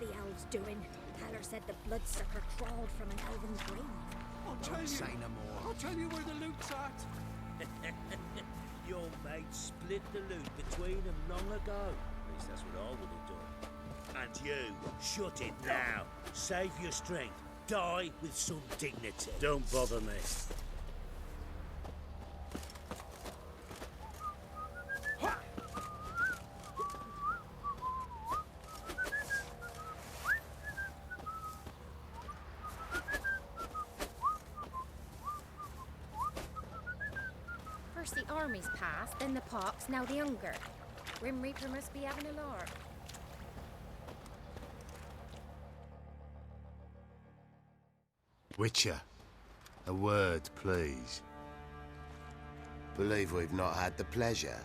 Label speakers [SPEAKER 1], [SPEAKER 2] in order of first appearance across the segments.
[SPEAKER 1] the elves doing? Taylor said the bloodsucker crawled from an elven grave.
[SPEAKER 2] Don't say no more.
[SPEAKER 3] I'll tell you where the loot's at.
[SPEAKER 4] Your mate split the loot between them long ago. At least that's what I would have done. And you, shut it now. Save your strength. Die with some dignity. Don't bother me.
[SPEAKER 5] First the armies passed, then the pox, now the hunger. Grim Reaper must be having a lark.
[SPEAKER 6] Witcher, a word, please.
[SPEAKER 7] Believe we've not had the pleasure.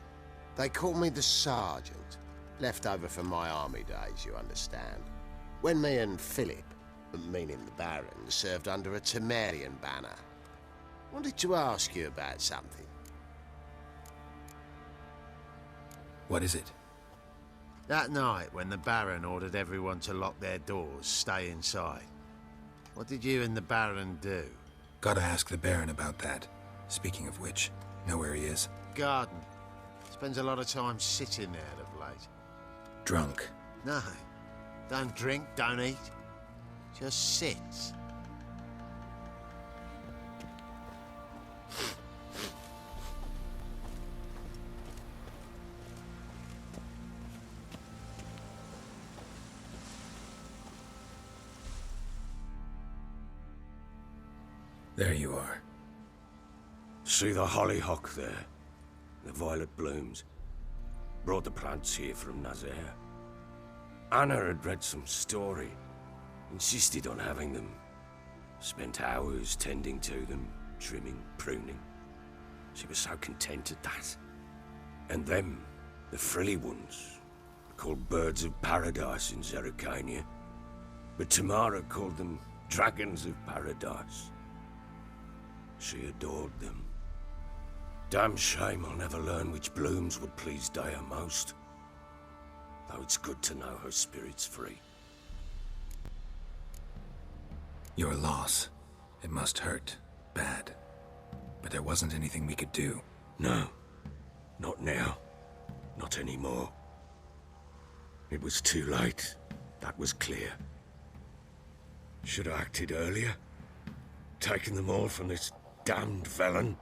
[SPEAKER 7] They call me the Sergeant. Left over from my army days, you understand. When me and Philip, meaning the Baron, served under a Temerian banner. Wanted to ask you about something.
[SPEAKER 8] What is it?
[SPEAKER 6] That night when the Baron ordered everyone to lock their doors, stay inside. What did you and the Baron do?
[SPEAKER 8] Gotta ask the Baron about that. Speaking of which, know where he is?
[SPEAKER 6] Garden. Spends a lot of time sitting there of late.
[SPEAKER 8] Drunk.
[SPEAKER 6] No. Don't drink, don't eat. Just sits.
[SPEAKER 8] There you are.
[SPEAKER 3] See the hollyhock there? The violet blooms. Brought the plants here from Nazaire. Anna had read some story. Insisted on having them. Spent hours tending to them, trimming, pruning. She was so content at that. And them, the frilly ones, called birds of paradise in Zerrikania. But Tamara called them dragons of paradise. She adored them. Damn shame I'll never learn which blooms would please Dea most. Though it's good to know her spirit's free.
[SPEAKER 8] Your loss. It must hurt. Bad. But there wasn't anything we could do.
[SPEAKER 3] No. Not now. Not anymore. It was too late. That was clear. Should have acted earlier. Taken them all from this damned felon.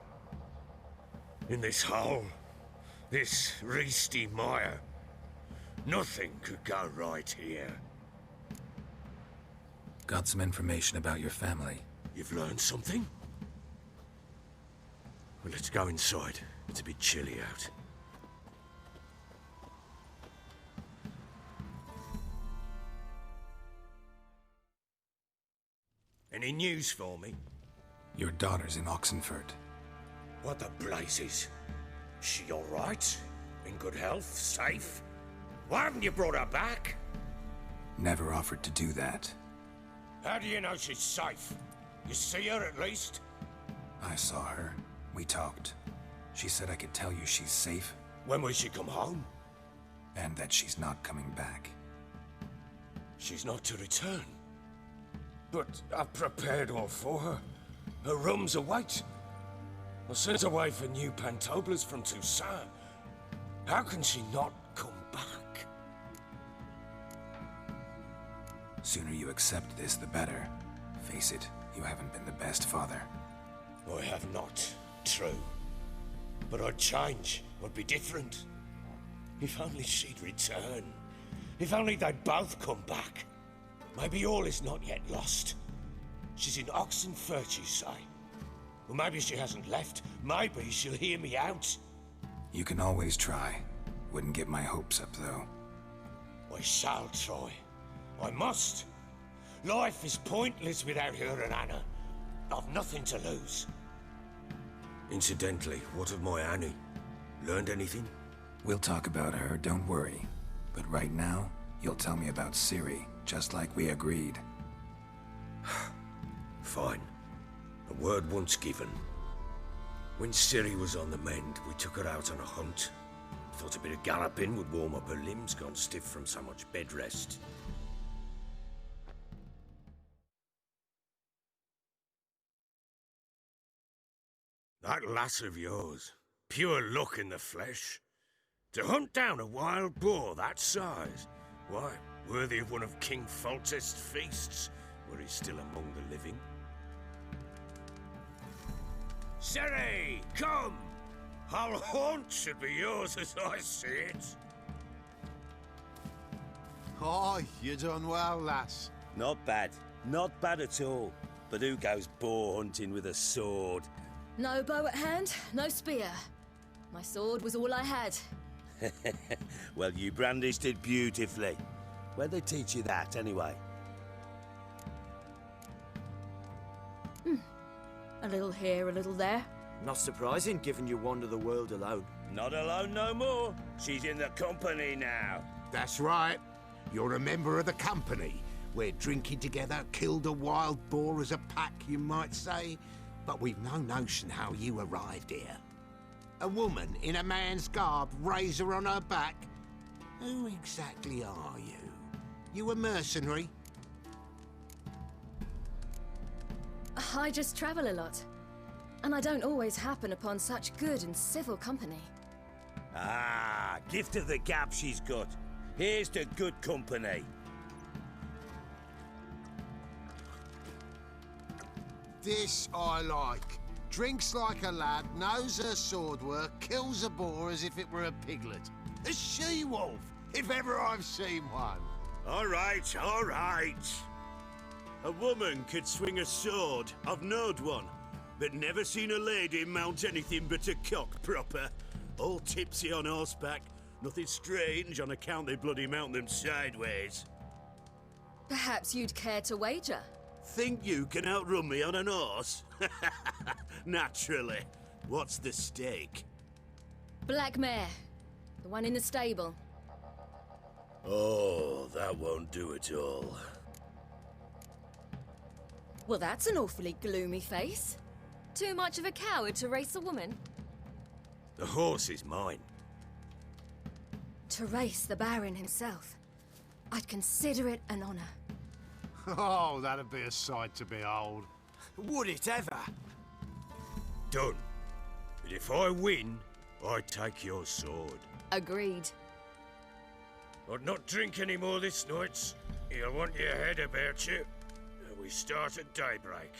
[SPEAKER 3] In this hole. This reesty mire. Nothing could go right here.
[SPEAKER 8] Got some information about your family.
[SPEAKER 3] You've learned something? Well, let's go inside. It's a bit chilly out. Any news for me?
[SPEAKER 8] Your daughter's in Oxenfurt.
[SPEAKER 3] What the blazes? She all right? In good health? Safe? Why haven't you brought her back?
[SPEAKER 8] Never offered to do that.
[SPEAKER 3] How do you know she's safe? You see her at least?
[SPEAKER 8] I saw her. We talked. She said I could tell you she's safe.
[SPEAKER 3] When will she come home?
[SPEAKER 8] And that she's not coming back.
[SPEAKER 3] She's not to return. But I've prepared all for her. Her rooms await. I sent away for new Pantoblas from Toussaint. How can she not come back?
[SPEAKER 8] Sooner you accept this, the better. Face it, you haven't been the best father.
[SPEAKER 3] I have not, true. But I'd change, I'd be different. If only she'd return. If only they'd both come back. Maybe all is not yet lost. She's in Oxenfurt, you say? Well, maybe she hasn't left. Maybe she'll hear me out.
[SPEAKER 8] You can always try. Wouldn't get my hopes up, though.
[SPEAKER 3] I shall try. I must. Life is pointless without her and Anna. I've nothing to lose. Incidentally, what of my Annie? Learned anything?
[SPEAKER 8] We'll talk about her, don't worry. But right now, you'll tell me about Ciri, just like we agreed.
[SPEAKER 3] Fine. A word once given. When Ciri was on the mend, we took her out on a hunt. Thought a bit of galloping would warm up her limbs, gone stiff from so much bed rest. That lass of yours, pure luck in the flesh. To hunt down a wild boar that size, why, worthy of one of King Foltest's feasts, were he still among the living. Ciri, come! Hull Haunt should be yours as I see it.
[SPEAKER 6] Oh, you done well, lass.
[SPEAKER 4] Not bad. Not bad at all. But who goes boar hunting with a sword?
[SPEAKER 9] No bow at hand, no spear. My sword was all I had.
[SPEAKER 4] Well, you brandished it beautifully. Where'd they teach you that, anyway?
[SPEAKER 9] A little here, a little there.
[SPEAKER 10] Not surprising, given you wander the world alone.
[SPEAKER 4] Not alone no more. She's in the company now.
[SPEAKER 2] That's right. You're a member of the company. We're drinking together, killed a wild boar as a pack, you might say. But we've no notion how you arrived here. A woman in a man's garb, razor on her back. Who exactly are you? You a mercenary?
[SPEAKER 9] I just travel a lot. And I don't always happen upon such good and civil company.
[SPEAKER 4] Ah, gift of the gab she's got. Here's to good company.
[SPEAKER 6] This I like. Drinks like a lad, knows her sword work, kills a boar as if it were a piglet. A she-wolf, if ever I've seen one.
[SPEAKER 4] All right, all right. A woman could swing a sword. I've knowed one. But never seen a lady mount anything but a cock proper. All tipsy on horseback. Nothing strange on account they bloody mount them sideways.
[SPEAKER 9] Perhaps you'd care to wager?
[SPEAKER 4] Think you can outrun me on an horse? Naturally. What's the stake?
[SPEAKER 9] Black mare. The one in the stable.
[SPEAKER 4] Oh, that won't do it all.
[SPEAKER 9] Well, that's an awfully gloomy face. Too much of a coward to race a woman?
[SPEAKER 3] The horse is mine.
[SPEAKER 9] To race the Baron himself. I'd consider it an honor.
[SPEAKER 6] Oh, that'd be a sight to behold.
[SPEAKER 10] Would it ever?
[SPEAKER 3] Done. But if I win, I take your sword.
[SPEAKER 9] Agreed.
[SPEAKER 3] I'd not drink any more this night. You'll want your head about you. We start at daybreak.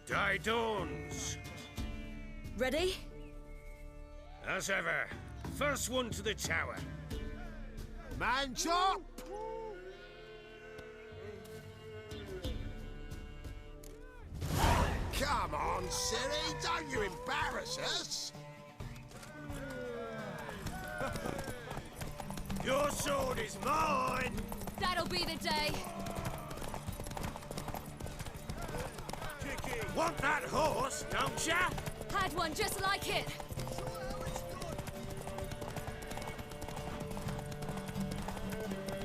[SPEAKER 3] Day dawns.
[SPEAKER 9] Ready?
[SPEAKER 3] As ever. First one to the tower.
[SPEAKER 6] Man chop!
[SPEAKER 7] Come on, Ciri, don't you embarrass us!
[SPEAKER 3] Your sword is mine!
[SPEAKER 9] That'll be the day.
[SPEAKER 3] Want that horse, don't ya?
[SPEAKER 9] Had one just like it.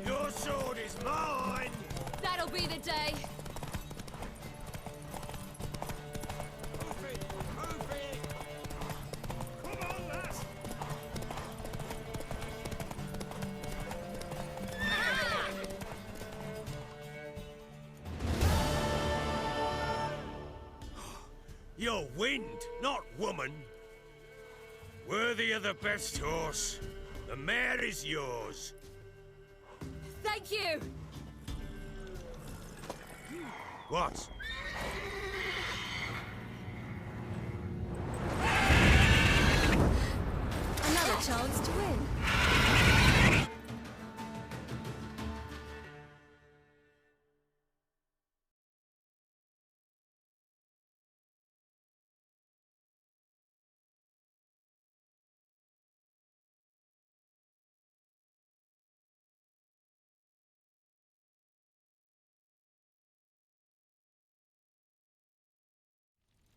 [SPEAKER 3] Your sword is mine!
[SPEAKER 9] That'll be the day.
[SPEAKER 3] Come on, lass! You're wind, not woman. Worthy of the best horse. The mare is yours.
[SPEAKER 9] Thank you.
[SPEAKER 3] What?
[SPEAKER 9] Another chance to win.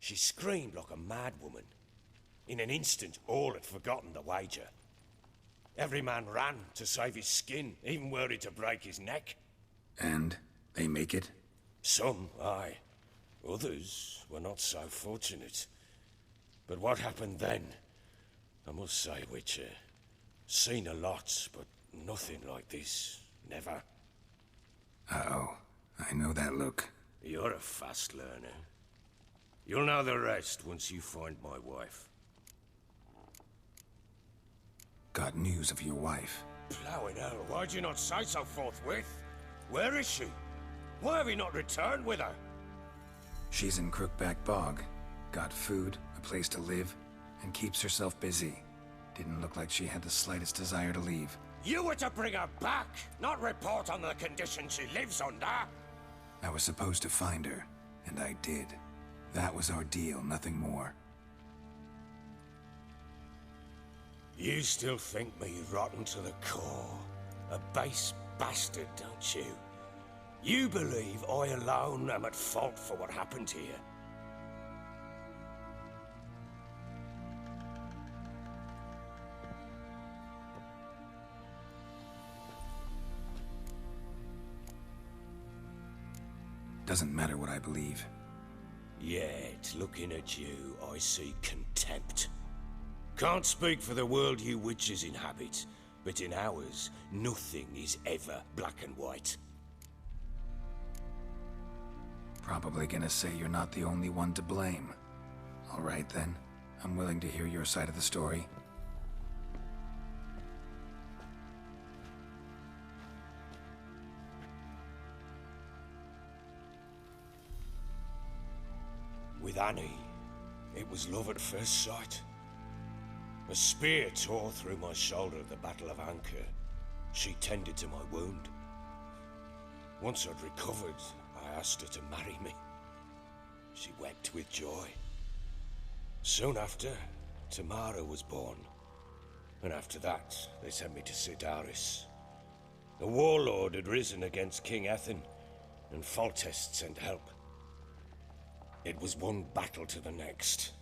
[SPEAKER 3] She screamed like a mad woman. In an instant, all had forgotten the wager. Every man ran to save his skin, even worried to break his neck.
[SPEAKER 8] And they make it?
[SPEAKER 3] Some, aye. Others were not so fortunate. But what happened then? I must say, Witcher, seen a lot, but nothing like this. Never.
[SPEAKER 8] Uh-oh. I know that look.
[SPEAKER 3] You're a fast learner. You'll know the rest once you find my wife.
[SPEAKER 8] Got news of your wife.
[SPEAKER 3] Plowing hell, why'd you not say so forthwith? Where is she? Why have you not returned with her?
[SPEAKER 8] She's in Crookback Bog. Got food, a place to live, and keeps herself busy. Didn't look like she had the slightest desire to leave.
[SPEAKER 3] You were to bring her back, not report on the conditions she lives under.
[SPEAKER 8] I was supposed to find her, and I did. That was our deal, nothing more.
[SPEAKER 3] You still think me rotten to the core. A base bastard, don't you? You believe I alone am at fault for what happened here.
[SPEAKER 8] Doesn't matter what I believe.
[SPEAKER 3] Yet, looking at you, I see contempt. Can't speak for the world you witches inhabit, but in ours, nothing is ever black and white.
[SPEAKER 8] Probably gonna say you're not the only one to blame. All right then, I'm willing to hear your side of the story.
[SPEAKER 3] With Annie, it was love at first sight. A spear tore through my shoulder at the Battle of Anchor. She tended to my wound. Once I'd recovered, I asked her to marry me. She wept with joy. Soon after, Tamara was born. And after that, they sent me to Sidaris. The warlord had risen against King Ethain, and Foltest sent help. It was one battle to the next,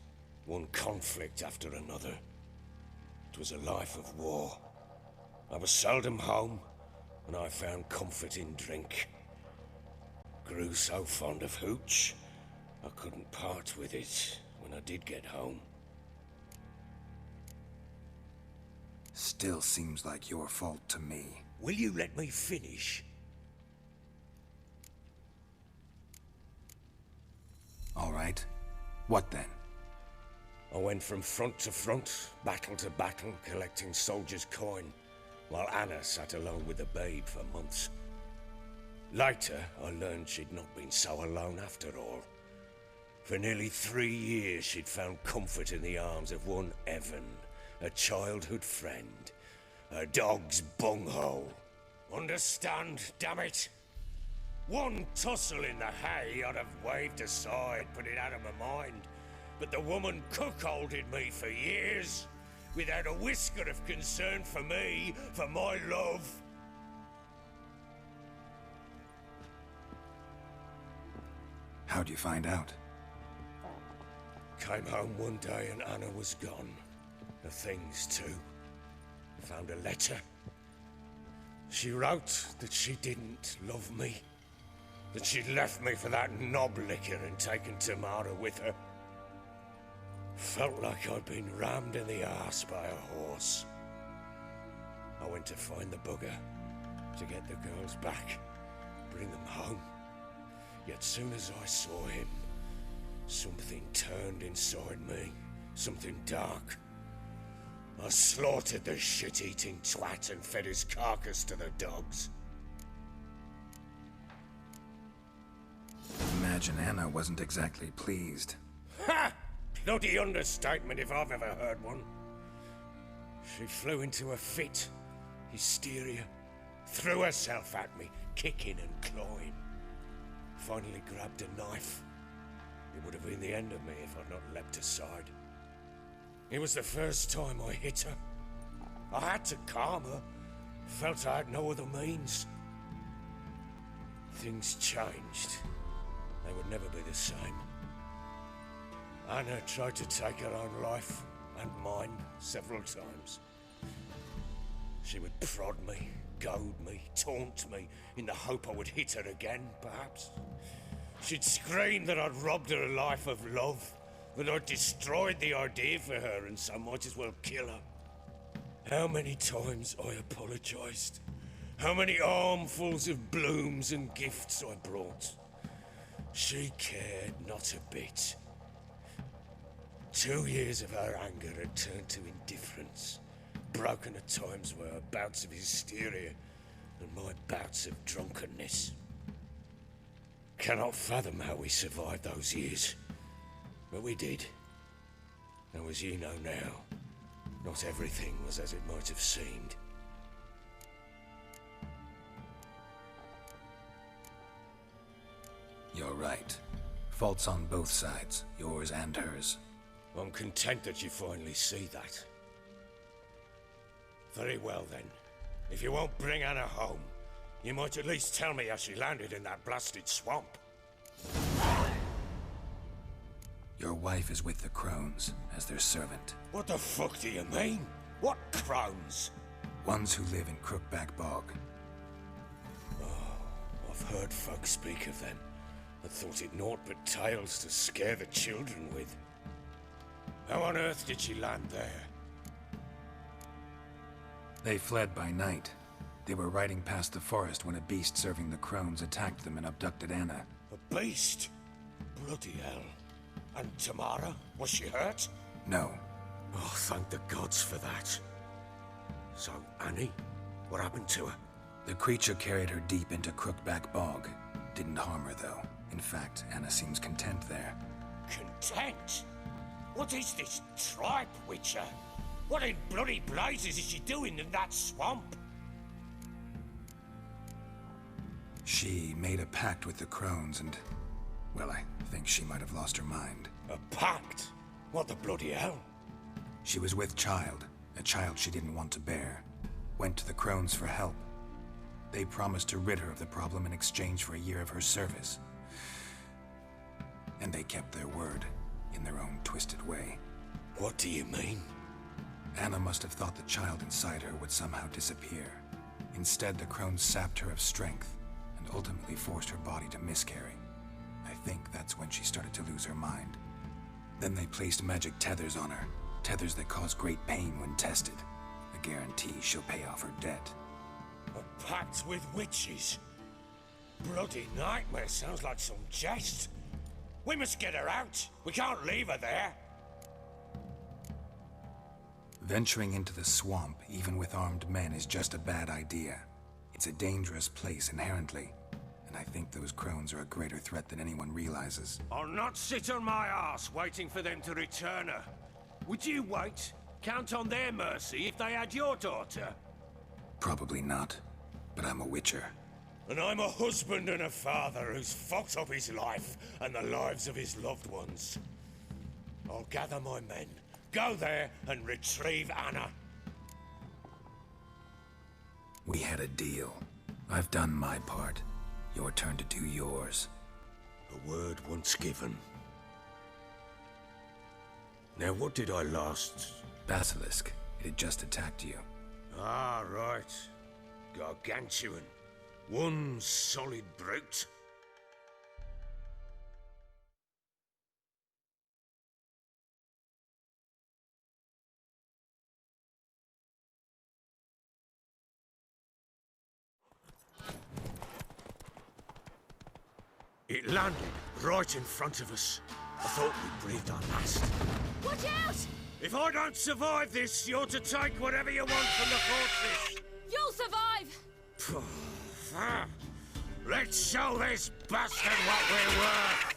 [SPEAKER 3] one conflict after another. It was a life of war. I was seldom home, and I found comfort in drink. Grew so fond of hooch, I couldn't part with it when I did get home.
[SPEAKER 8] Still seems like your fault to me.
[SPEAKER 3] Will you let me finish?
[SPEAKER 8] All right. What then?
[SPEAKER 3] I went from front to front, battle to battle, collecting soldiers' coin, while Anna sat alone with the babe for months. Later, I learned she'd not been so alone after all. For nearly 3 years, she'd found comfort in the arms of one Evan, a childhood friend, a dog's bunghole. Understand, damn it? One tussle in the hay I'd have waved aside, put it out of my mind. But the woman cuckolded me for years, without a whisker of concern for me, for my love.
[SPEAKER 8] How'd you find out?
[SPEAKER 3] Came home one day and Anna was gone. The things too. Found a letter. She wrote that she didn't love me. That she'd left me for that knob licker and taken Tamara with her. Felt like I'd been rammed in the arse by a horse. I went to find the bugger, to get the girls back, bring them home. Yet soon as I saw him, something turned inside me, something dark. I slaughtered the shit-eating twat and fed his carcass to the dogs.
[SPEAKER 8] Imagine Anna wasn't exactly pleased.
[SPEAKER 3] Ha! Bloody understatement if I've ever heard one. She flew into a fit, hysteria, threw herself at me, kicking and clawing. Finally grabbed a knife. It would have been the end of me if I'd not leapt aside. It was the first time I hit her. I had to calm her. Felt I had no other means. Things changed. They would never be the same. Anna tried to take her own life, and mine, several times. She would prod me, goad me, taunt me, in the hope I would hit her again, perhaps. She'd scream that I'd robbed her a life of love, that I'd destroyed the idea for her, and so might as well kill her. How many times I apologized. How many armfuls of blooms and gifts I brought. She cared not a bit. 2 years of her anger had turned to indifference, broken at times by her bouts of hysteria and my bouts of drunkenness. Cannot fathom how we survived those years, but we did. Now, as you know now, not everything was as it might have seemed.
[SPEAKER 8] You're right. Faults on both sides, yours and hers.
[SPEAKER 3] I'm content that you finally see that. Very well then. If you won't bring Anna home, you might at least tell me how she landed in that blasted swamp.
[SPEAKER 8] Your wife is with the Crones, as their servant.
[SPEAKER 3] What the fuck do you mean? What Crones?
[SPEAKER 8] Ones who live in Crookback Bog.
[SPEAKER 3] Oh, I've heard folk speak of them. I thought it naught but tales to scare the children with. How on earth did she land there?
[SPEAKER 8] They fled by night. They were riding past the forest when a beast serving the Crones attacked them and abducted Anna.
[SPEAKER 3] A beast? Bloody hell. And Tamara? Was she hurt?
[SPEAKER 8] No.
[SPEAKER 3] Oh, thank the gods for that. So, Annie? What happened to her?
[SPEAKER 8] The creature carried her deep into Crookback Bog. Didn't harm her, though. In fact, Anna seems content there.
[SPEAKER 3] Content? What is this tripe, Witcher? What in bloody blazes is she doing in that swamp?
[SPEAKER 8] She made a pact with the Crones and... well, I think she might have lost her mind.
[SPEAKER 3] A pact? What the bloody hell?
[SPEAKER 8] She was with child, a child she didn't want to bear. Went to the Crones for help. They promised to rid her of the problem in exchange for a year of her service. And they kept their word, in their own twisted way.
[SPEAKER 3] What do you mean?
[SPEAKER 8] Anna must have thought the child inside her would somehow disappear. Instead, the Crones sapped her of strength, and ultimately forced her body to miscarry. I think that's when she started to lose her mind. Then they placed magic tethers on her, tethers that cause great pain when tested. A guarantee she'll pay off her debt.
[SPEAKER 3] A pact with witches? Bloody nightmare, sounds like some jest. We must get her out. We can't leave her there.
[SPEAKER 8] Venturing into the swamp, even with armed men, is just a bad idea. It's a dangerous place inherently, and I think those Crones are a greater threat than anyone realizes.
[SPEAKER 3] I'll not sit on my arse waiting for them to return her. Would you wait? Count on their mercy if they had your daughter?
[SPEAKER 8] Probably not, but I'm a Witcher.
[SPEAKER 3] And I'm a husband and a father who's fucked up his life and the lives of his loved ones. I'll gather my men, go there and retrieve Anna.
[SPEAKER 8] We had a deal. I've done my part. Your turn to do yours.
[SPEAKER 3] A word once given. Now what did I last...
[SPEAKER 8] Basilisk. It had just attacked you.
[SPEAKER 3] Ah, right. Gargantuan. One solid brute. It landed right in front of us. I thought we breathed our last.
[SPEAKER 5] Watch out!
[SPEAKER 3] If I don't survive this, you're to take whatever you want from the fortress.
[SPEAKER 5] You'll survive!
[SPEAKER 3] Let's show this bastard what we're worth!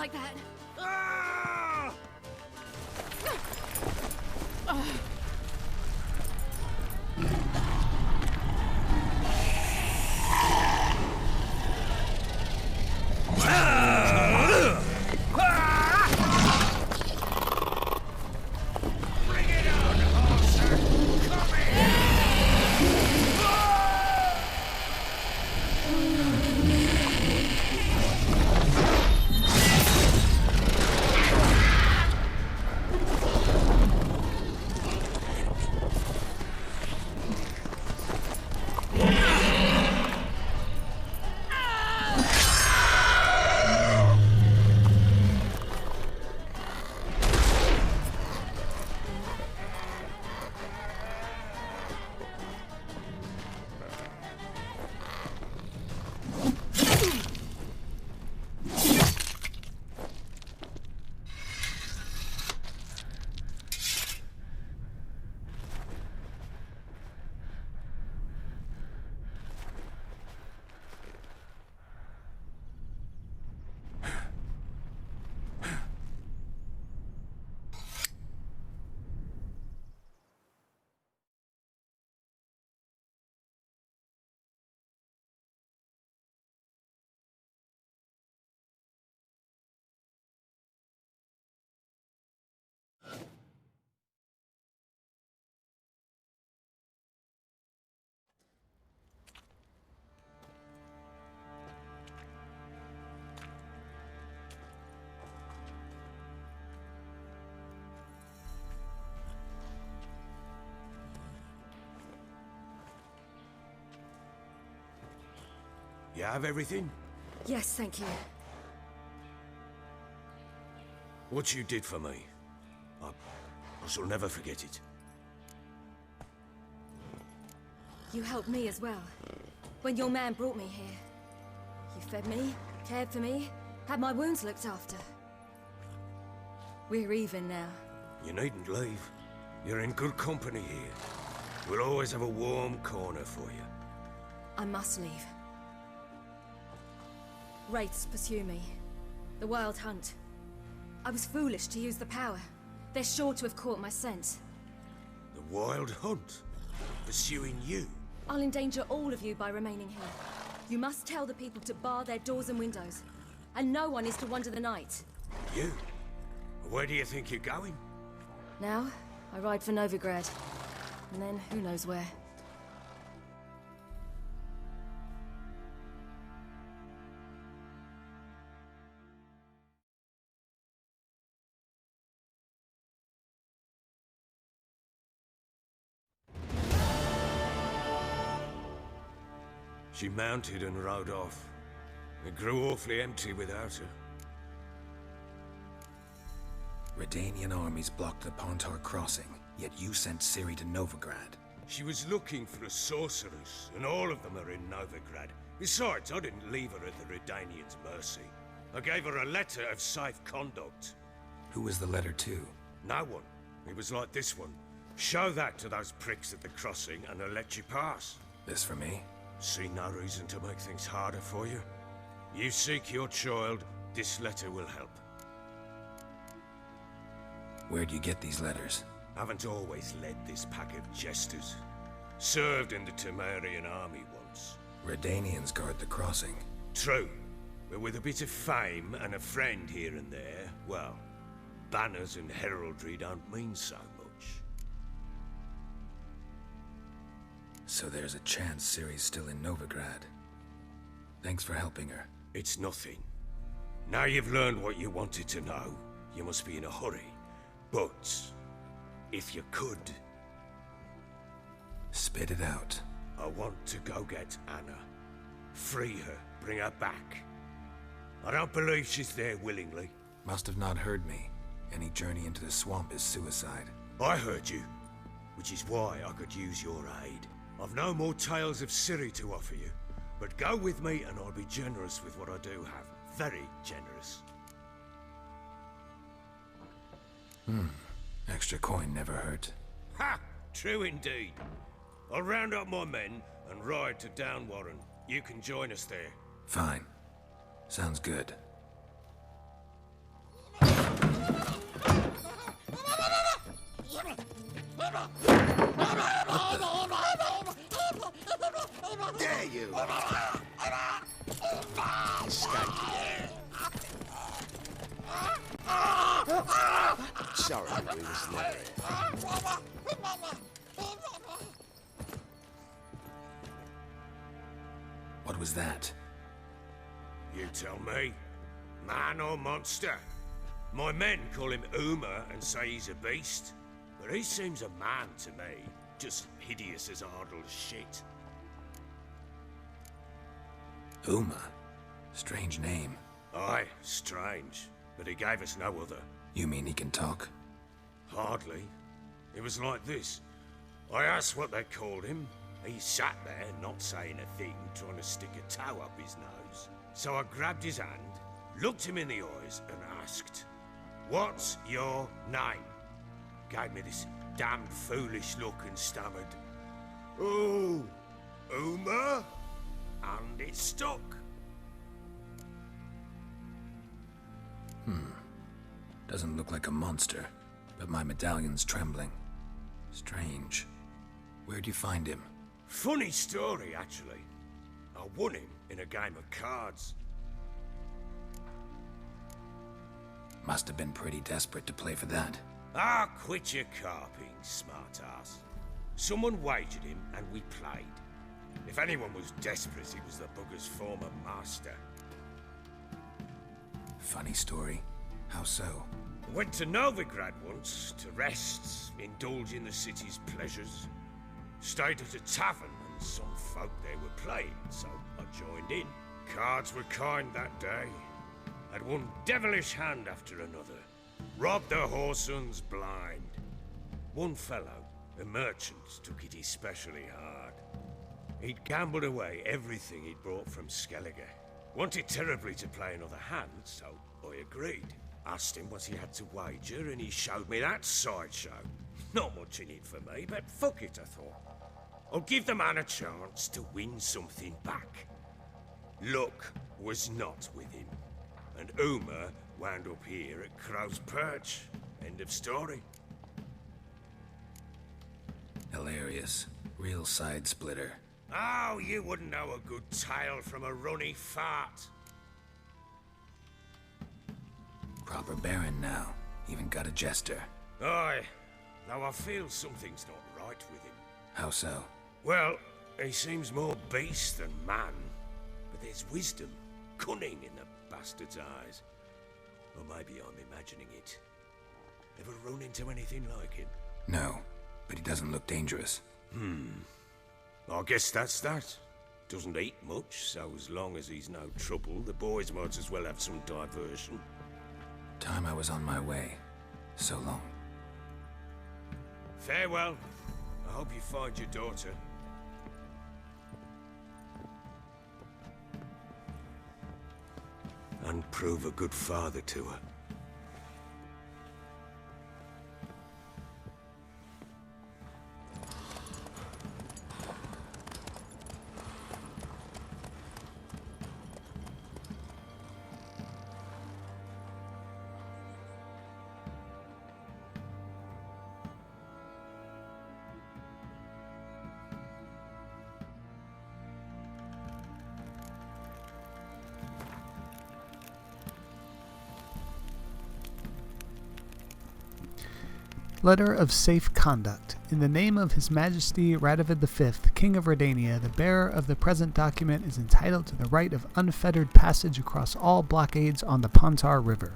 [SPEAKER 9] like that.
[SPEAKER 4] Ah!
[SPEAKER 2] Bring it on, horser! Come here!
[SPEAKER 3] You have everything?
[SPEAKER 9] Yes, thank you.
[SPEAKER 3] What you did for me, I shall never forget it.
[SPEAKER 9] You helped me as well. When your man brought me here. You fed me, cared for me, had my wounds looked after. We're even now.
[SPEAKER 3] You needn't leave. You're in good company here. We'll always have a warm corner for you.
[SPEAKER 9] I must leave. Wraiths pursue me. The Wild Hunt. I was foolish to use the power. They're sure to have caught my scent.
[SPEAKER 3] The Wild Hunt? Pursuing you?
[SPEAKER 9] I'll endanger all of you by remaining here. You must tell the people to bar their doors and windows. And no one is to wander the night.
[SPEAKER 3] You? Where do you think you're going?
[SPEAKER 9] Now, I ride for Novigrad. And then, who knows where.
[SPEAKER 3] She mounted and rode off. It grew awfully empty without her.
[SPEAKER 8] Redanian armies blocked the Pontar crossing, yet you sent Ciri to Novigrad.
[SPEAKER 3] She was looking for a sorceress, and all of them are in Novigrad. Besides, I didn't leave her at the Redanians' mercy. I gave her a letter of safe conduct.
[SPEAKER 8] Who was the letter to?
[SPEAKER 3] No one. It was like this one. Show that to those pricks at the crossing, and they'll let you pass.
[SPEAKER 8] This for me?
[SPEAKER 3] See no reason to make things harder for you. You seek your child, this letter will help.
[SPEAKER 8] Where'd you get these letters?
[SPEAKER 3] Haven't always led this pack of jesters. Served in the Temerian army once.
[SPEAKER 8] Redanians guard the crossing.
[SPEAKER 3] True, but with a bit of fame and a friend here and there, well, banners and heraldry don't mean so much.
[SPEAKER 8] So there's a chance Ciri's still in Novigrad. Thanks for helping her.
[SPEAKER 3] It's nothing. Now you've learned what you wanted to know, you must be in a hurry. But, if you could...
[SPEAKER 8] Spit it out.
[SPEAKER 3] I want to go get Anna. Free her, bring her back. I don't believe she's there willingly.
[SPEAKER 8] Must have not heard me. Any journey into the swamp is suicide.
[SPEAKER 3] I heard you, which is why I could use your aid. I've no more tales of Ciri to offer you, but go with me and I'll be generous with what I do have. Very generous.
[SPEAKER 8] Extra coin never hurt.
[SPEAKER 3] Ha! True indeed. I'll round up my men and ride to Downwarren. You can join us there.
[SPEAKER 8] Fine. Sounds good.
[SPEAKER 7] Sorry, we was never here.
[SPEAKER 8] What was that?
[SPEAKER 3] You tell me. Man or monster? My men call him Uma and say he's a beast. But he seems a man to me. Just hideous as Ardle's shit.
[SPEAKER 8] Uma? Strange name.
[SPEAKER 3] Aye, strange. But he gave us no other.
[SPEAKER 8] You mean he can talk?
[SPEAKER 3] Hardly. It was like this. I asked what they called him. He sat there, not saying a thing, trying to stick a toe up his nose. So I grabbed his hand, looked him in the eyes, and asked, "What's your name?" Gave me this damned foolish look and stammered, "Oh, Uma?" And it stuck.
[SPEAKER 8] Doesn't look like a monster, but my medallion's trembling. Strange. Where'd you find him?
[SPEAKER 3] Funny story, actually. I won him in a game of cards.
[SPEAKER 8] Must have been pretty desperate to play for that.
[SPEAKER 3] Ah, quit your carping, smartass. Someone wagered him and we played. If anyone was desperate, it was the bugger's former master.
[SPEAKER 8] Funny story. How so?
[SPEAKER 3] Went to Novigrad once to rest, indulge in the city's pleasures. Stayed at a tavern and some folk there were playing, so I joined in. Cards were kind that day. Had one devilish hand after another. Robbed the whoresun's blind. One fellow, a merchant, took it especially hard. He'd gambled away everything he'd brought from Skellige. Wanted terribly to play another hand, so I agreed. Asked him what he had to wager, and he showed me that sideshow. Not much in it for me, but fuck it, I thought. I'll give the man a chance to win something back. Luck was not with him, and Uma wound up here at Crow's Perch. End of story.
[SPEAKER 8] Hilarious. Real side splitter.
[SPEAKER 3] Oh, you wouldn't know a good tale from a runny fart.
[SPEAKER 8] Proper baron now. Even got a jester.
[SPEAKER 3] Aye, though I feel something's not right with him.
[SPEAKER 8] How so?
[SPEAKER 3] Well, he seems more beast than man. But there's wisdom, cunning in the bastard's eyes. Or maybe I'm imagining it. Ever run into anything like him?
[SPEAKER 8] No, but he doesn't look dangerous.
[SPEAKER 3] I guess that's that. Doesn't eat much, so as long as he's no trouble, the boys might as well have some diversion.
[SPEAKER 8] Time I was on my way. So long.
[SPEAKER 3] Farewell. I hope you find your daughter. And prove a good father to her.
[SPEAKER 11] Letter of Safe Conduct. In the name of His Majesty Radovid V, King of Redania, the bearer of the present document is entitled to the right of unfettered passage across all blockades on the Pontar River.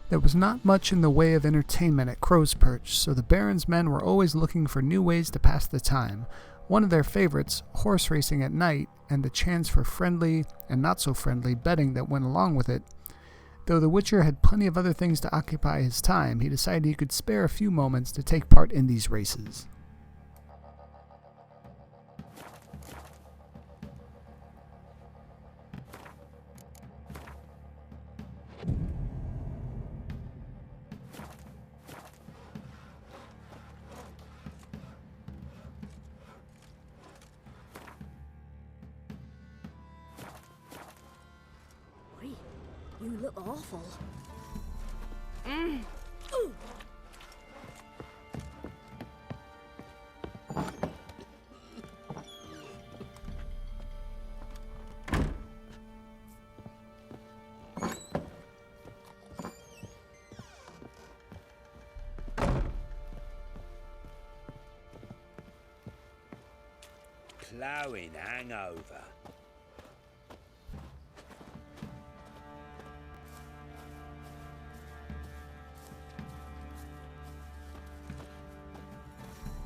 [SPEAKER 11] There was not much in the way of entertainment at Crow's Perch, so the Baron's men were always looking for new ways to pass the time. One of their favorites, horse racing at night, and the chance for friendly and not so friendly betting that went along with it. Though the Witcher had plenty of other things to occupy his time, he decided he could spare a few moments to take part in these races.
[SPEAKER 1] You look awful.
[SPEAKER 4] Ploughing hangover.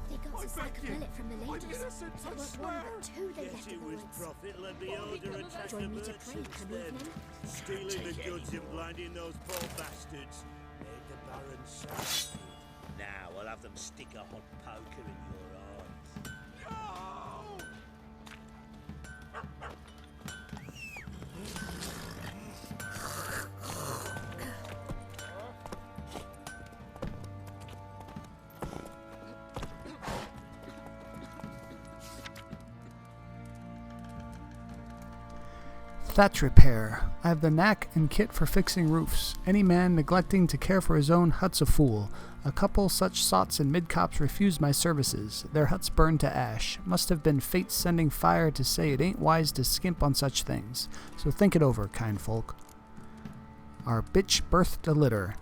[SPEAKER 1] They got a sack of millet from the ladies. There weren't one but two they left
[SPEAKER 4] It
[SPEAKER 1] in the
[SPEAKER 4] was
[SPEAKER 1] woods.
[SPEAKER 4] profit let the older attract the
[SPEAKER 1] Join me to pray
[SPEAKER 4] merchants
[SPEAKER 1] come
[SPEAKER 4] then.
[SPEAKER 1] evening.
[SPEAKER 4] Stealing the goods and blinding those poor bastards made the Baron sad. Now I'll have them stick a hot poker in your eyes.
[SPEAKER 11] Thatch repair. I have the knack and kit for fixing roofs. Any man neglecting to care for his own hut's a fool. A couple such sots in Midcops refused my services. Their huts burned to ash. Must have been fate sending fire to say it ain't wise to skimp on such things. So think it over, kind folk. Our bitch birthed a litter.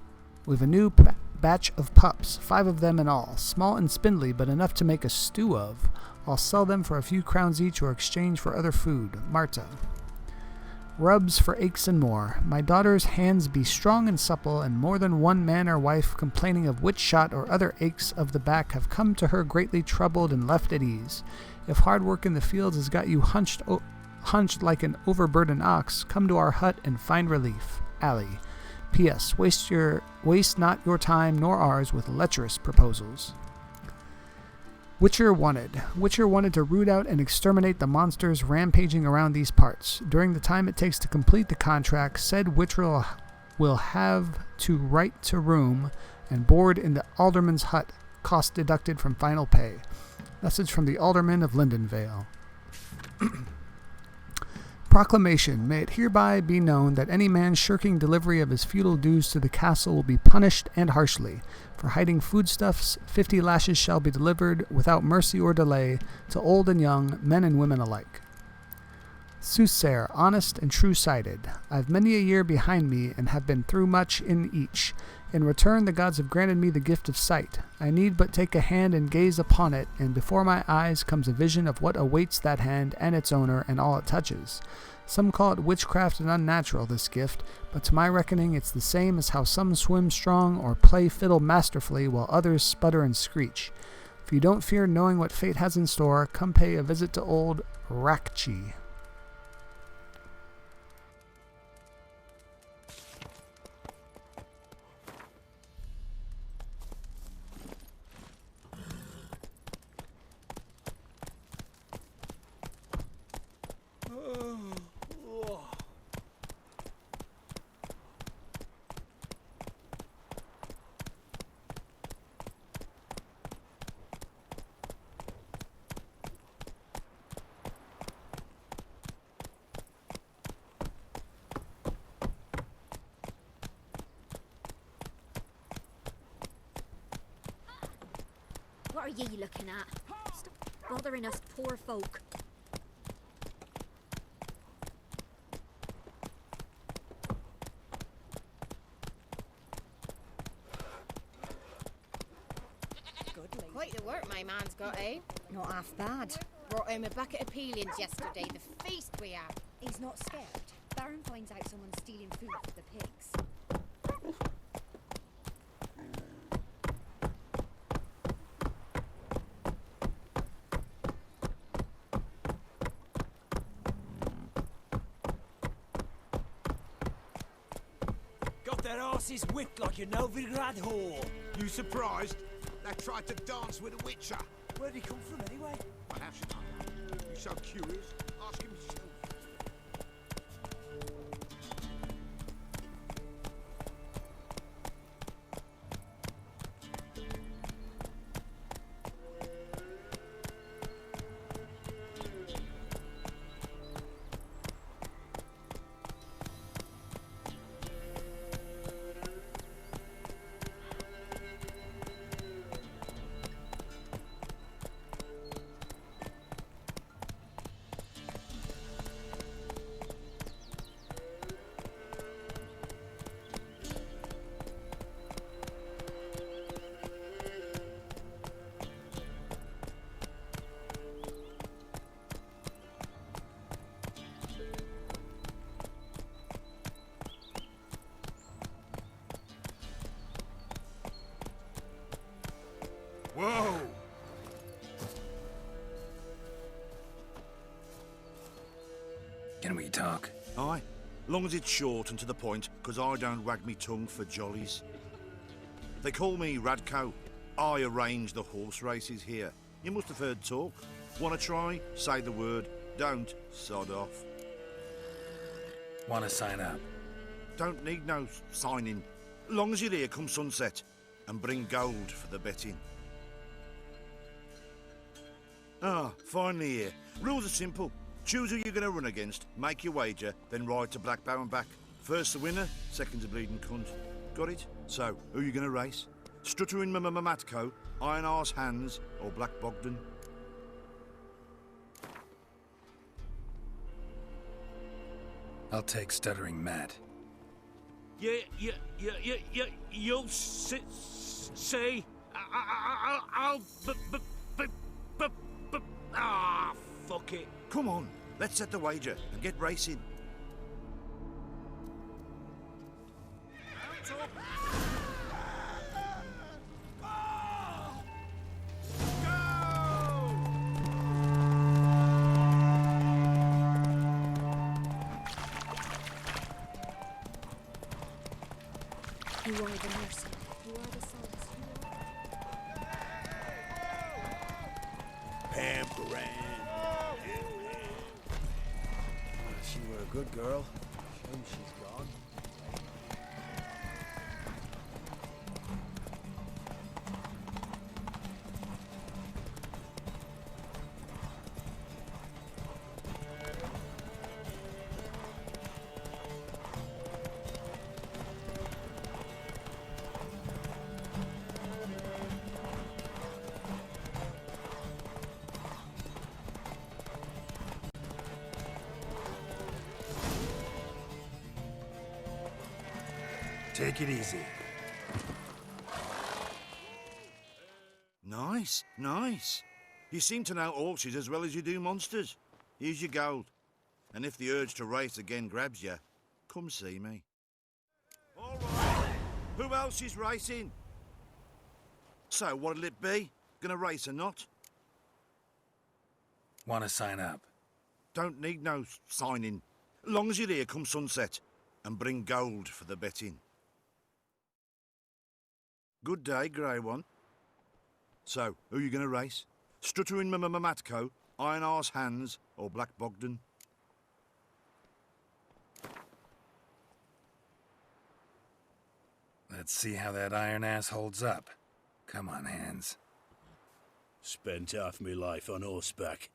[SPEAKER 11] We've a new batch of pups, 5 of them in all. Small and spindly, but enough to make a stew of. I'll sell them for a few crowns each or exchange for other food. Marta. Rubs for aches and more. My daughter's hands be strong and supple, and more than one man or wife complaining of witch shot or other aches of the back have come to her greatly troubled and left at ease. If hard work in the fields has got you hunched like an overburdened ox, come to our hut and find relief. Allie. P.S. Waste not your time nor ours with lecherous proposals. Witcher wanted to root out and exterminate the monsters rampaging around these parts. During the time it takes to complete the contract, said Witcher will have to write to room and board in the alderman's hut, cost deducted from final pay. Message from the alderman of Lindenvale. Proclamation. May it hereby be known that any man shirking delivery of his feudal dues to the castle will be punished and harshly. For hiding foodstuffs, 50 lashes shall be delivered without mercy or delay to old and young, men and women alike. Soothsayer, honest and true-sighted. I've many a year behind me and have been through much in each. In return, the gods have granted me the gift of sight. I need but take a hand and gaze upon it, and before my eyes comes a vision of what awaits that hand and its owner and all it touches. Some call it witchcraft and unnatural, this gift, but to my reckoning it's the same as how some swim strong or play fiddle masterfully while others sputter and screech. If you don't fear knowing what fate has in store, come pay a visit to old Rakchi.
[SPEAKER 1] What are ye looking at? Stop bothering us poor folk.
[SPEAKER 5] Quite the work my man's got, eh?
[SPEAKER 9] Not half bad.
[SPEAKER 5] Brought home a bucket of peelings yesterday, the feast we had.
[SPEAKER 1] He's not scared. Baron finds out someone's stealing food for the pigs.
[SPEAKER 10] Got their asses whipped like a Novigrad whore.
[SPEAKER 2] You surprised? They tried to dance with a witcher.
[SPEAKER 10] Where'd he come from anyway?
[SPEAKER 2] Well, how should I know? You so curious? Ask him yourself.
[SPEAKER 12] Aye, long as it's short and to the point, 'cause I don't wag me tongue for jollies. They call me Radko. I arrange the horse races here. You must have heard talk. Wanna try? Say the word. Don't, sod off.
[SPEAKER 8] Want to sign up?
[SPEAKER 12] Don't need no signing. Long as you're here come sunset, and bring gold for the betting. Ah, finally here. Rules are simple. Choose who you're going to run against, make your wager, then ride to Blackbow and back. First the winner, second's a bleeding cunt. Got it? So, who you going to race? Stuttering Matko, Iron Arse Hands, or Black Bogdan?
[SPEAKER 8] I'll take Stuttering Matt.
[SPEAKER 4] You'll see. I'll fuck it.
[SPEAKER 12] Come on, let's set the wager and get racing.
[SPEAKER 1] You are the mercy. You are the solace.
[SPEAKER 4] Pampering.
[SPEAKER 10] She were a good girl. Shame she's gone.
[SPEAKER 8] Take it easy.
[SPEAKER 12] Nice, nice. You seem to know horses as well as you do monsters. Here's your gold. And if the urge to race again grabs you, come see me. All right. Who else is racing? So, what'll it be? Gonna race or not?
[SPEAKER 8] Want to sign up?
[SPEAKER 12] Don't need no signing. Long as you're here come sunset, and bring gold for the betting. Good day, Grey One. So, who you gonna race? Stuttering Matko, Iron Arse Hands, or Black Bogdan?
[SPEAKER 8] Let's see how that iron ass holds up. Come on, Hands.
[SPEAKER 4] Spent half my life on horseback,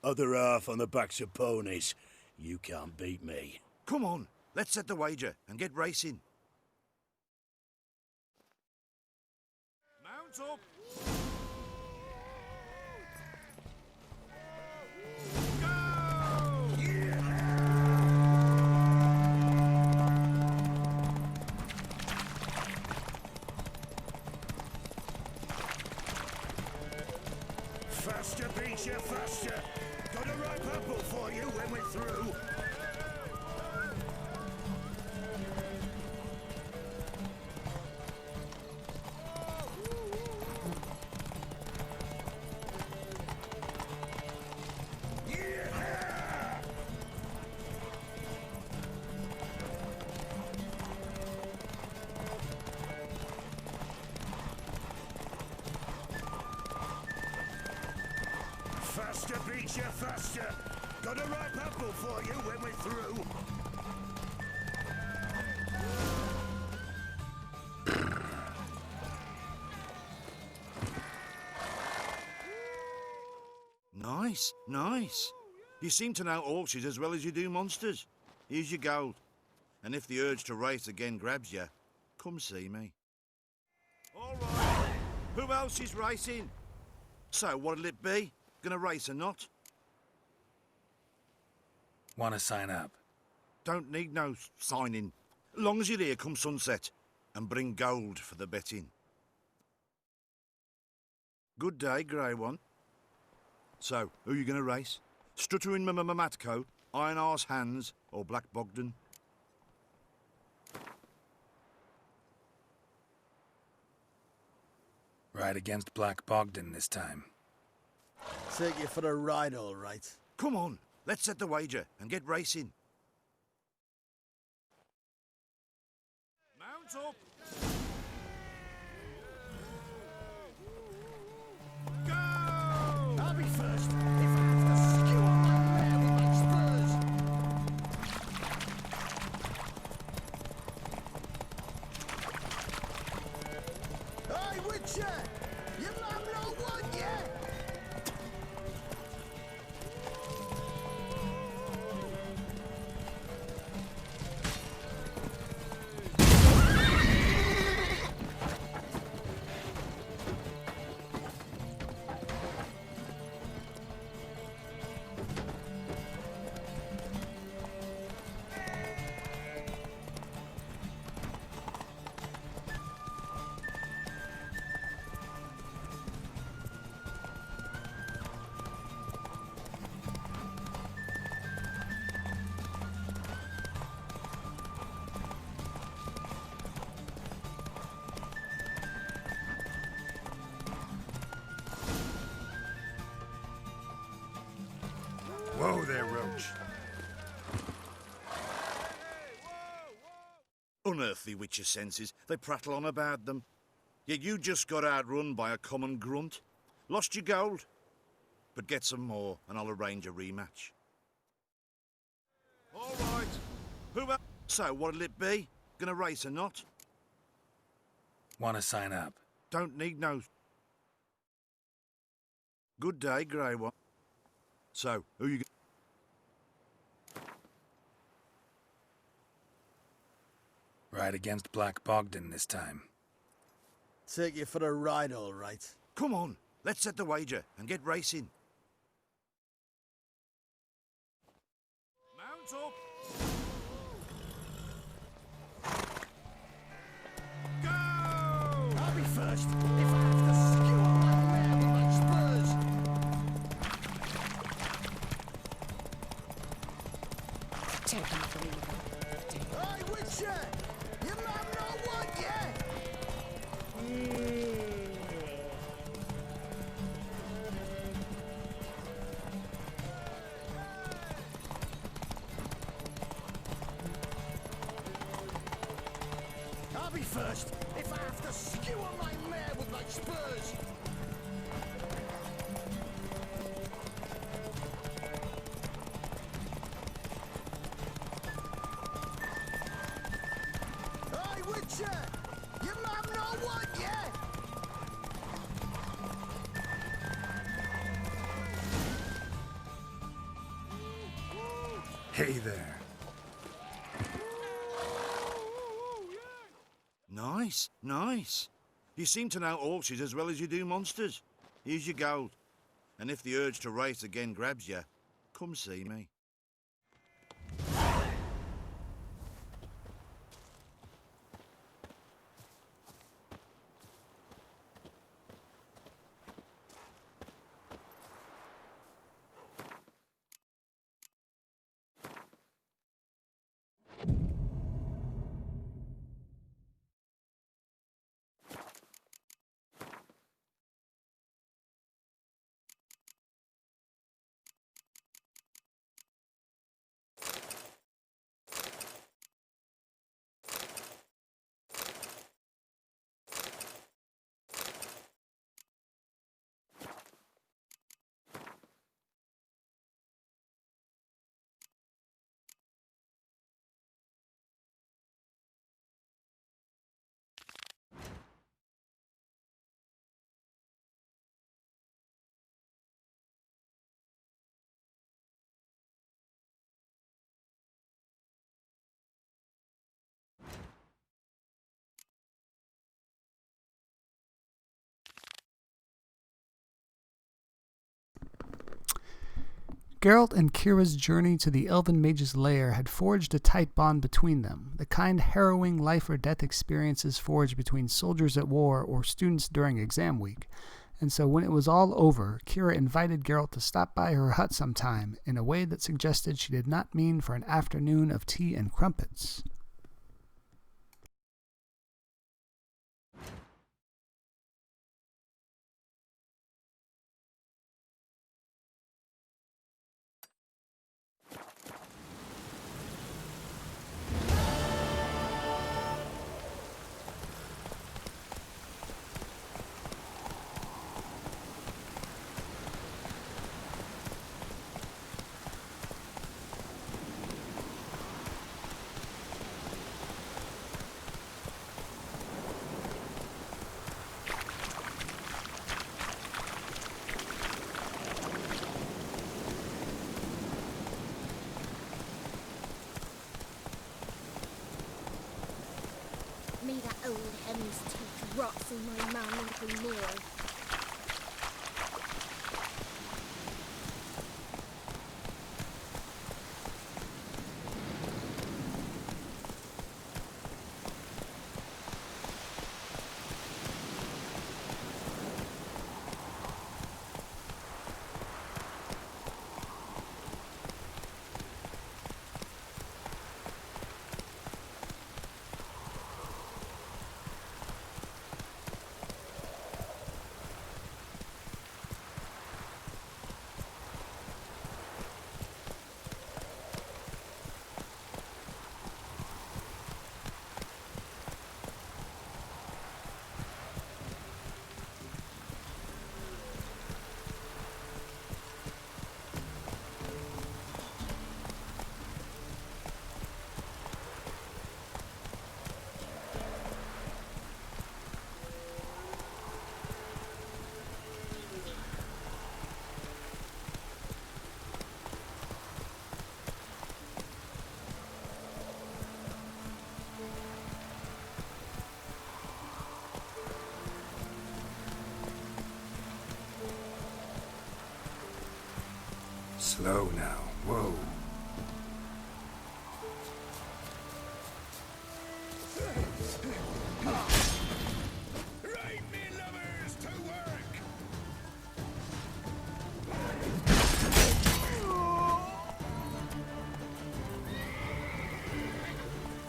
[SPEAKER 4] other half on the backs of ponies. You can't beat me.
[SPEAKER 12] Come on, let's set the wager and get racing. Mount up!
[SPEAKER 4] Faster beats you faster. Got a ripe apple for you when we're through. Faster beats you faster. Got a ripe apple for you when we're through.
[SPEAKER 12] Nice, nice. You seem to know horses as well as you do monsters. Here's your gold. And if the urge to race again grabs you, come see me. All right. Who else is racing? So, what'll it be? Gonna race or not?
[SPEAKER 8] Want to sign up?
[SPEAKER 12] Don't need no signing. Long as you're here come sunset, and bring gold for the betting. Good day, Grey One. So, who you gonna race? Stuttering Matko, Iron Arse Hands, or Black Bogdan?
[SPEAKER 8] Ride against Black Bogdan this time.
[SPEAKER 10] Take you for the ride, all right.
[SPEAKER 12] Come on, let's set the wager and get racing. up! Go!
[SPEAKER 10] I'll be first if I have to skewer my mare with my spurs. Hey, Witcher! You man know one yet?
[SPEAKER 12] Whoa there, Roach. Unearthly Witcher senses, they prattle on about them. Yet you just got outrun by a common grunt. Lost your gold. But get some more, and I'll arrange a rematch. All right. Who else? So, what'll it be? Gonna race or not?
[SPEAKER 8] Want to sign up?
[SPEAKER 12] Don't need no... Good day, Grey One. So, who you...
[SPEAKER 8] Ride against Black Bogdan this time.
[SPEAKER 10] Take you for a ride, all right.
[SPEAKER 12] Come on, let's set the wager and get racing. Mount up! Go!
[SPEAKER 10] I'll be first if I have to skewer my mare with my spurs. Hey, Witcher! You man know one yet? I'll be first if I have to skewer my mare with my spurs. Hey, Witcher! You man know one yet?
[SPEAKER 8] Hey there.
[SPEAKER 12] Nice, nice. You seem to know horses as well as you do monsters. Here's your gold. And if the urge to race again grabs you, come see me.
[SPEAKER 11] Geralt and Kira's journey to the Elven Mage's lair had forged a tight bond between them, the kind harrowing life-or-death experiences forged between soldiers at war or students during exam week. And so when it was all over, Kira invited Geralt to stop by her hut sometime in a way that suggested she did not mean for an afternoon of tea and crumpets.
[SPEAKER 5] Old hem's teeth rots in my man little more.
[SPEAKER 8] Slow now. Whoa.
[SPEAKER 10] Right, me lovers, to work!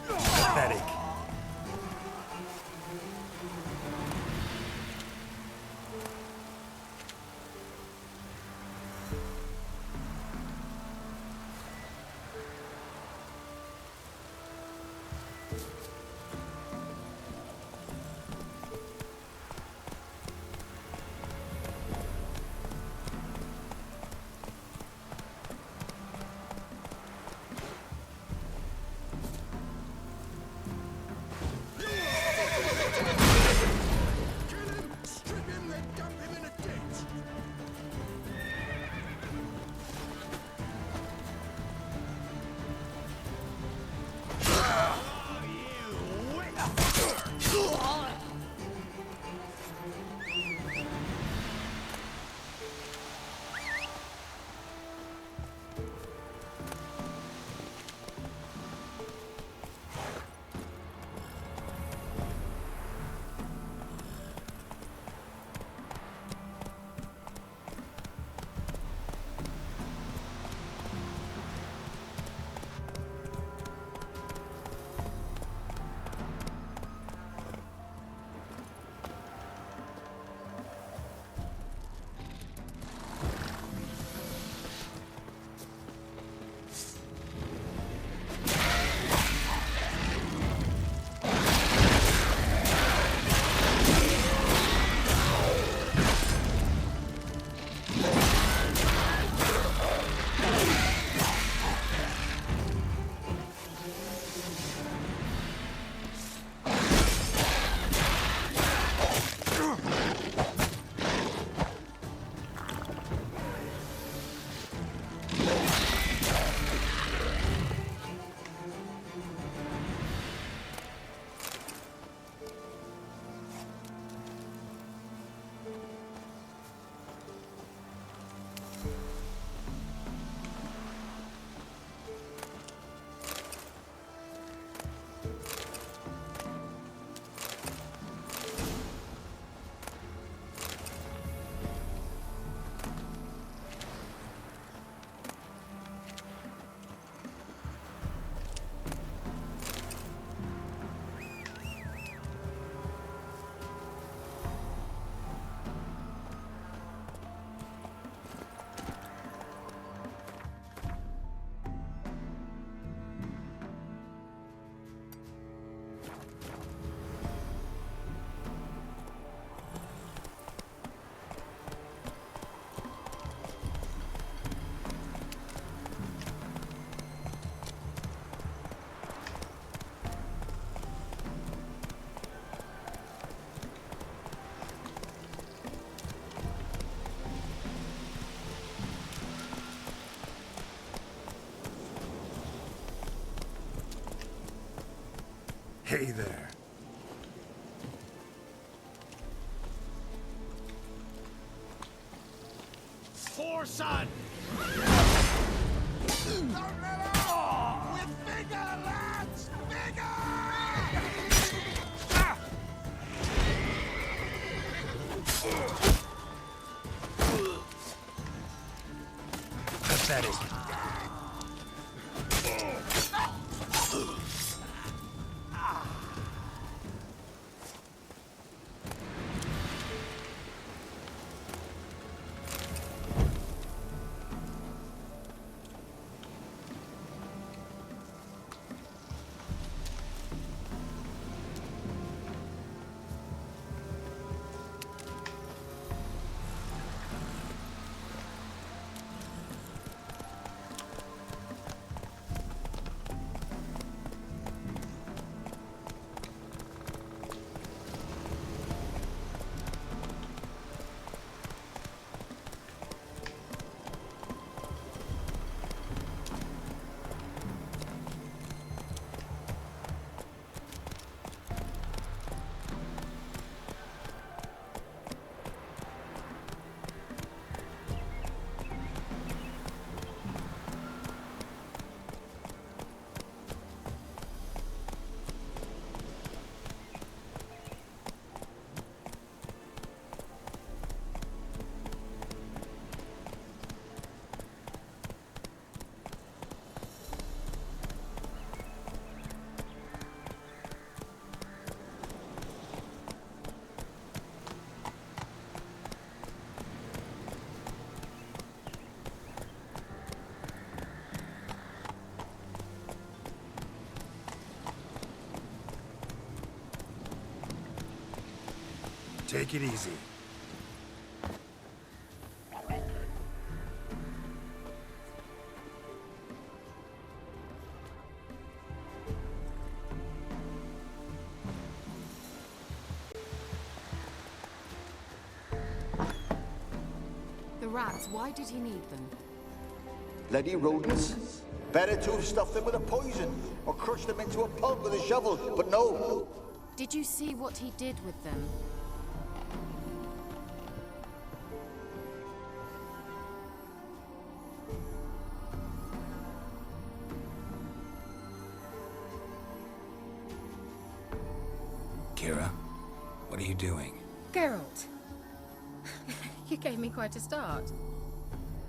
[SPEAKER 3] Pathetic.
[SPEAKER 8] Hey there.
[SPEAKER 6] more, son! Don't let up! We're bigger, lads! Bigger!
[SPEAKER 8] Pathetic. Take it easy.
[SPEAKER 13] The rats, why did he need them?
[SPEAKER 10] Bloody rodents. Better to have stuffed them with a poison, or crushed them into a pulp with a shovel, but no.
[SPEAKER 13] Did you see what he did with them?
[SPEAKER 8] Kira, what are you doing?
[SPEAKER 5] Geralt. You gave me quite a start.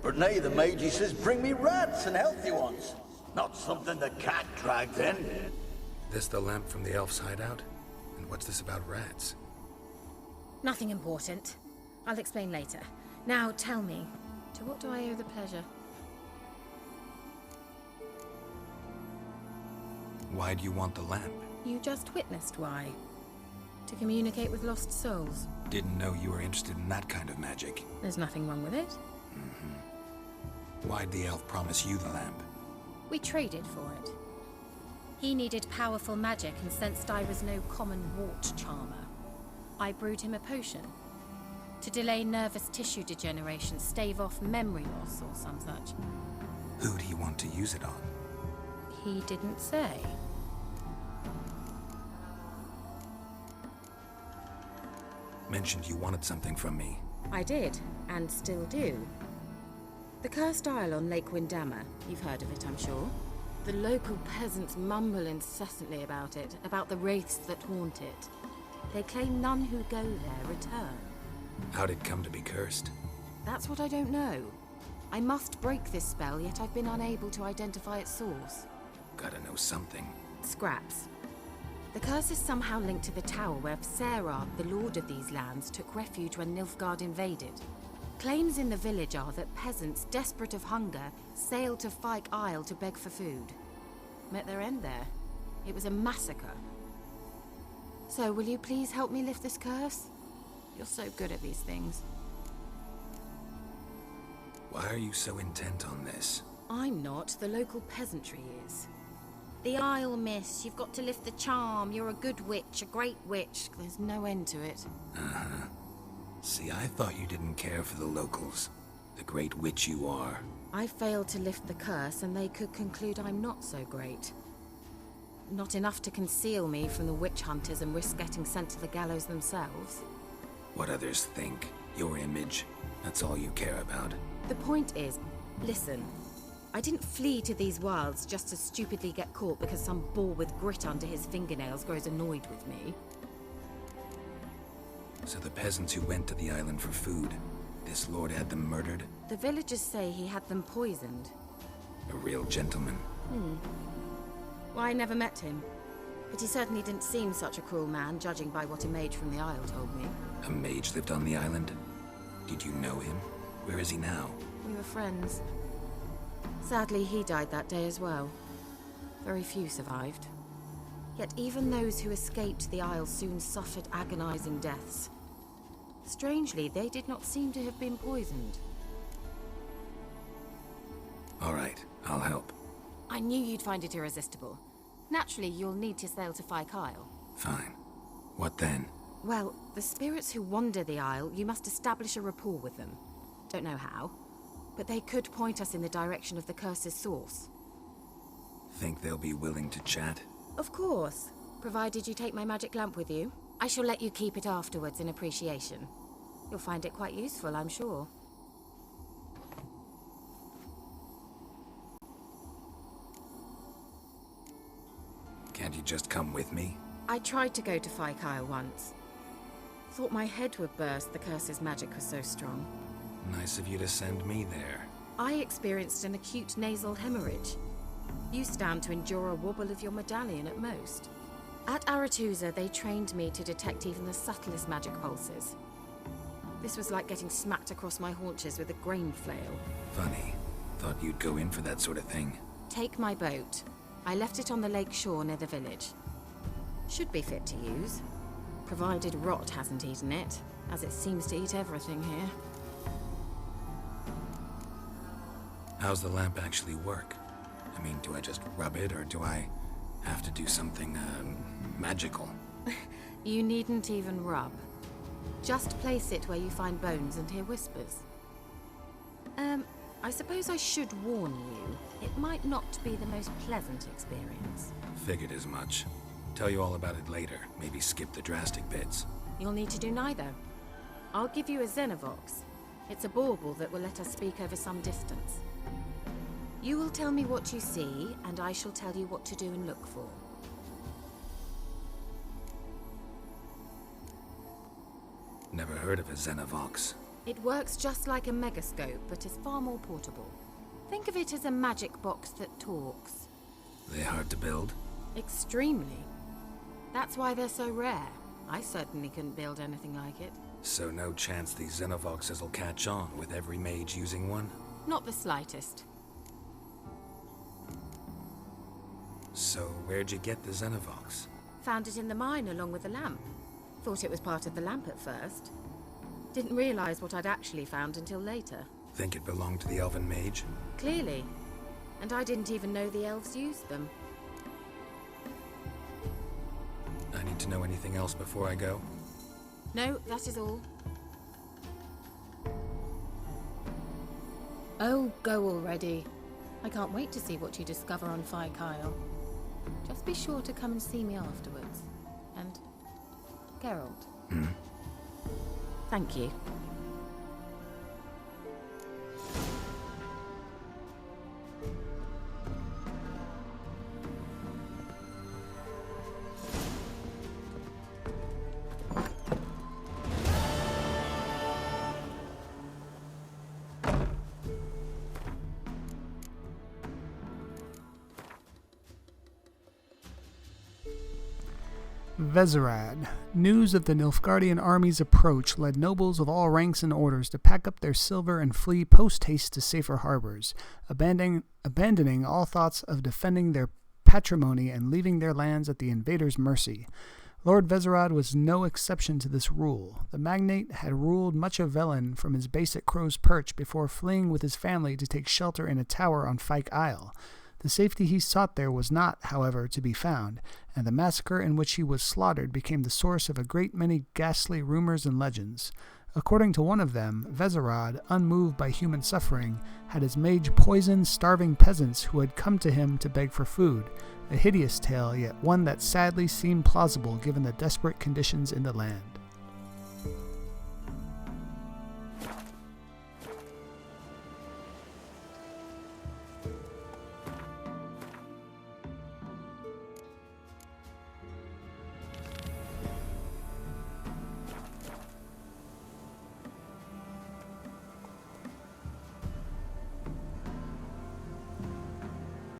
[SPEAKER 10] Brunei the Magi says bring me rats and healthy ones. Not something the cat dragged in.
[SPEAKER 8] This the lamp from the elf's hideout? And what's this about rats?
[SPEAKER 5] Nothing important. I'll explain later. Now tell me, to what do I owe the pleasure?
[SPEAKER 8] Why do you want the lamp?
[SPEAKER 5] You just witnessed why. To communicate with lost souls.
[SPEAKER 8] Didn't know you were interested in that kind of magic.
[SPEAKER 5] There's nothing wrong with it.
[SPEAKER 8] Why'd the elf promise you the lamp?
[SPEAKER 5] We traded for it. He needed powerful magic and sensed I was no common wart charmer. I brewed him a potion. To delay nervous tissue degeneration, stave off memory loss or some such.
[SPEAKER 8] Who'd he want to use it on?
[SPEAKER 5] He didn't say.
[SPEAKER 8] Mentioned you wanted something from me.
[SPEAKER 5] I did, and still do. The cursed isle on Lake Windammer. You've heard of it, I'm sure. The local peasants mumble incessantly about it, about the wraiths that haunt it. They claim none who go there return.
[SPEAKER 8] How'd it come to be cursed?
[SPEAKER 5] That's what I don't know. I must break this spell, yet I've been unable to identify its source.
[SPEAKER 8] Gotta know something.
[SPEAKER 5] Scraps. The curse is somehow linked to the tower where Serad, the lord of these lands, took refuge when Nilfgaard invaded. Claims in the village are that peasants, desperate of hunger, sailed to Fyke Isle to beg for food. Met their end there. It was a massacre. So, will you please help me lift this curse? You're so good at these things.
[SPEAKER 8] Why are you so intent on this?
[SPEAKER 5] I'm not. The local peasantry is. The Isle, miss. You've got to lift the charm. You're a good witch, a great witch. There's no end to it.
[SPEAKER 8] Uh-huh. See, I thought you didn't care for the locals. The great witch you are.
[SPEAKER 5] I failed to lift the curse, and they could conclude I'm not so great. Not enough to conceal me from the witch hunters and risk getting sent to the gallows themselves.
[SPEAKER 8] What others think, your image, that's all you care about.
[SPEAKER 5] The point is, listen, I didn't flee to these wilds just to stupidly get caught because some boar with grit under his fingernails grows annoyed with me.
[SPEAKER 8] So the peasants who went to the island for food, this lord had them murdered?
[SPEAKER 5] The villagers say he had them poisoned.
[SPEAKER 8] A real gentleman.
[SPEAKER 5] Well, I never met him. But he certainly didn't seem such a cruel man, judging by what a mage from the Isle told me.
[SPEAKER 8] A mage lived on the island? Did you know him? Where is he now?
[SPEAKER 5] We were friends. Sadly, he died that day as well. Very few survived. Yet even those who escaped the Isle soon suffered agonizing deaths. Strangely, they did not seem to have been poisoned.
[SPEAKER 8] All right, I'll help.
[SPEAKER 5] I knew you'd find it irresistible. Naturally, you'll need to sail to Fyke Isle.
[SPEAKER 8] Fine. What then?
[SPEAKER 5] Well, the spirits who wander the Isle, you must establish a rapport with them. Don't know how, but they could point us in the direction of the curse's source.
[SPEAKER 8] Think they'll be willing to chat?
[SPEAKER 5] Of course, provided you take my magic lamp with you. I shall let you keep it afterwards in appreciation. You'll find it quite useful, I'm sure.
[SPEAKER 8] Can't you just come with me?
[SPEAKER 5] I tried to go to Fyke Isle once. Thought my head would burst, the curse's magic was so strong.
[SPEAKER 8] Nice of you to send me there.
[SPEAKER 5] I experienced an acute nasal hemorrhage. You stand to endure a wobble of your medallion at most. At Aretusa, they trained me to detect even the subtlest magic pulses. This was like getting smacked across my haunches with a grain flail.
[SPEAKER 8] Funny. Thought you'd go in for that sort of thing.
[SPEAKER 5] Take my boat. I left it on the lake shore near the village. Should be fit to use, provided rot hasn't eaten it, as it seems to eat everything here.
[SPEAKER 8] How's the lamp actually work? I mean, do I just rub it, or do I have to do something, magical?
[SPEAKER 5] You needn't even rub. Just place it where you find bones and hear whispers. I suppose I should warn you, it might not be the most pleasant experience.
[SPEAKER 8] Figured as much. Tell you all about it later, maybe skip the drastic bits.
[SPEAKER 5] You'll need to do neither. I'll give you a Xenovox. It's a bauble that will let us speak over some distance. You will tell me what you see, and I shall tell you what to do and look for.
[SPEAKER 8] Never heard of a Xenovox.
[SPEAKER 5] It works just like a megascope, but is far more portable. Think of it as a magic box that talks.
[SPEAKER 8] They hard to build?
[SPEAKER 5] Extremely. That's why they're so rare. I certainly couldn't build anything like it.
[SPEAKER 8] So no chance these Xenovoxes will catch on with every mage using one?
[SPEAKER 5] Not the slightest.
[SPEAKER 8] So where'd you get the Xenovox?
[SPEAKER 5] Found it in the mine along with the lamp. Thought it was part of the lamp at first. Didn't realize what I'd actually found until later.
[SPEAKER 8] Think it belonged to the elven mage?
[SPEAKER 5] Clearly. And I didn't even know the elves used them.
[SPEAKER 8] I need to know anything else before I go?
[SPEAKER 5] No, that is all.
[SPEAKER 13] Oh, go already. I can't wait to see what you discover on Fyke Isle. Just be sure to come and see me afterwards. And Geralt.
[SPEAKER 5] Thank you.
[SPEAKER 11] Vezirad. News of the Nilfgaardian army's approach led nobles of all ranks and orders to pack up their silver and flee post-haste to safer harbors, abandoning all thoughts of defending their patrimony and leaving their lands at the invaders' mercy. Lord Vezirad was no exception to this rule. The magnate had ruled much of Velen from his base at Crow's Perch before fleeing with his family to take shelter in a tower on Fyke Isle. The safety he sought there was not, however, to be found, and the massacre in which he was slaughtered became the source of a great many ghastly rumors and legends. According to one of them, Vezirad, unmoved by human suffering, had his mage poison starving peasants who had come to him to beg for food, a hideous tale, yet one that sadly seemed plausible given the desperate conditions in the land.